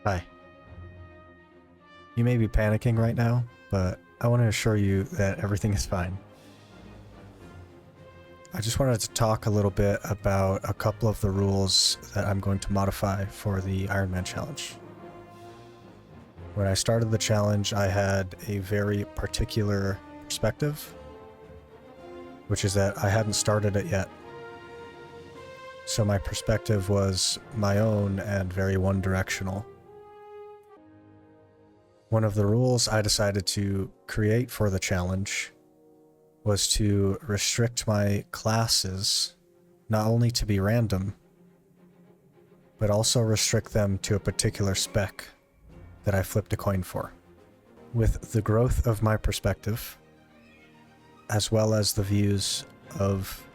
Hi. You may be panicking right now, but I want to assure you that everything is fine. I just wanted to talk a little bit about a couple of the rules that I'm going to modify for the Ironman challenge. When I started the challenge, I had a very particular perspective, which is that I hadn't started it yet. So my perspective was my own and very one-directional. One of the rules I decided to create for the challenge was to restrict my classes not only to be random, but also restrict them to a particular spec that I flipped a coin for. With the growth of my perspective, as well as the views of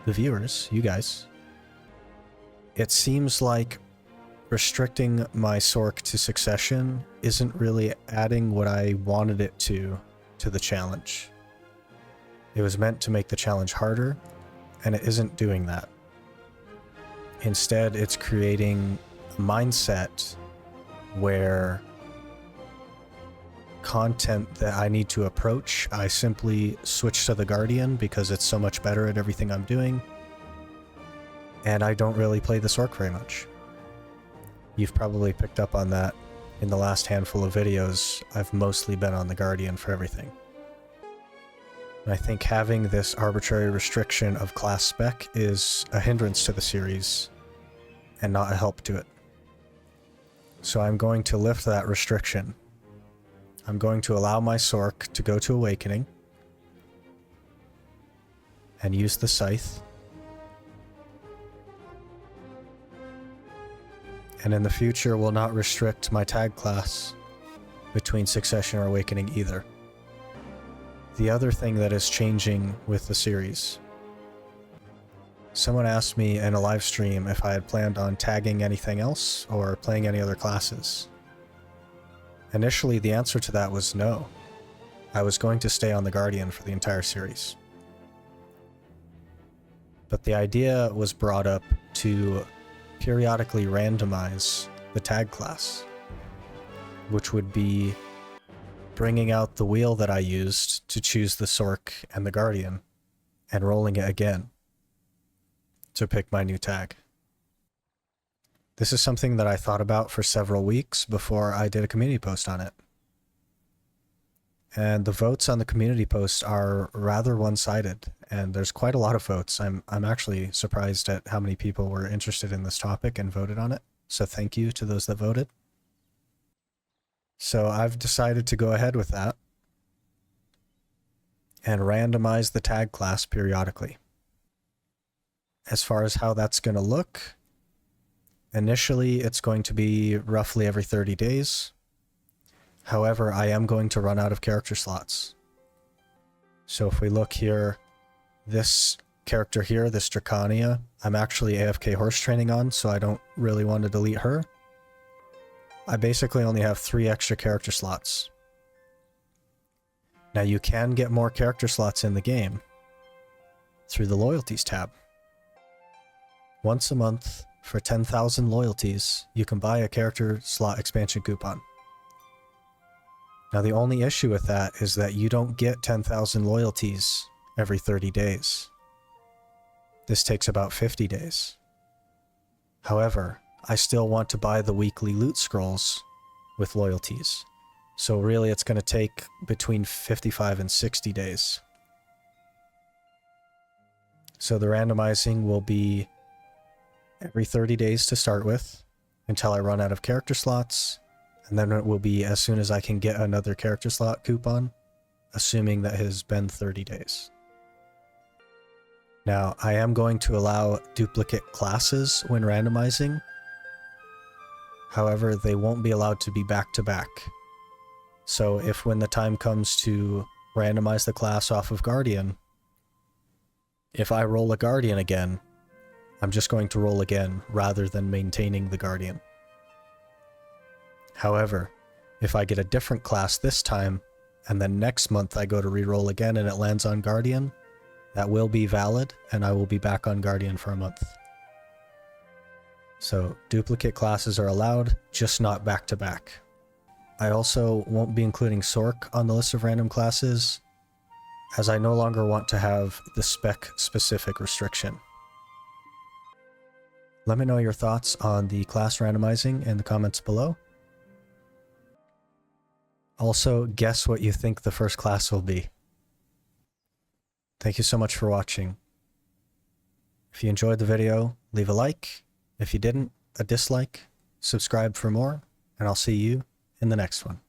the viewers, you guys, it seems like restricting my Sorc to Succession isn't really adding what I wanted it to the challenge. It was meant to make the challenge harder, and it isn't doing that. Instead, it's creating a mindset where content that I need to approach, I simply switch to the Guardian because it's so much better at everything I'm doing, and I don't really play the Sorc very much. You've probably picked up on that in the last handful of videos. I've mostly been on the Guardian for everything. And I think having this arbitrary restriction of class spec is a hindrance to the series and not a help to it. So I'm going to lift that restriction. I'm going to allow my Sorc to go to Awakening and use the Scythe. And in the future will not restrict my tag class between Succession or Awakening either. The other thing that is changing with the series. Someone asked me in a live stream if I had planned on tagging anything else or playing any other classes. Initially, the answer to that was no. I was going to stay on the Guardian for the entire series. But the idea was brought up to periodically randomize the tag class, which would be bringing out the wheel that I used to choose the Sorc and the Guardian and rolling it again to pick my new tag. This is something that I thought about for several weeks before I did a community post on it. And the votes on the community post are rather one-sided, and there's quite a lot of votes. I'm actually surprised at how many people were interested in this topic and voted on it. So thank you to those that voted. So I've decided to go ahead with that and randomize the tag class periodically. As far as how that's going to look, initially it's going to be roughly every 30 days. However, I am going to run out of character slots. So if we look here, this character here, this Dracania, I'm actually AFK horse training on, so I don't really want to delete her. I basically only have 3 extra character slots. Now you can get more character slots in the game through the loyalties tab. Once a month, for 10,000 loyalties, you can buy a character slot expansion coupon. Now the only issue with that is that you don't get 10,000 loyalties every 30 days. This takes about 50 days. However, I still want to buy the weekly loot scrolls with loyalties. So really it's going to take between 55 and 60 days. So the randomizing will be every 30 days to start with until I run out of character slots. And then it will be as soon as I can get another character slot coupon, assuming that it has been 30 days. Now, I am going to allow duplicate classes when randomizing. However, they won't be allowed to be back-to-back. So if when the time comes to randomize the class off of Guardian, if I roll a Guardian again, I'm just going to roll again rather than maintaining the Guardian. However, if I get a different class this time, and then next month I go to reroll again and it lands on Guardian, that will be valid, and I will be back on Guardian for a month. So duplicate classes are allowed, just not back to back. I also won't be including Sorc on the list of random classes, as I no longer want to have the spec-specific restriction. Let me know your thoughts on the class randomizing in the comments below. Also, guess what you think the first class will be. Thank you so much for watching. If you enjoyed the video, leave a like. If you didn't, a dislike. Subscribe for more, and I'll see you in the next one.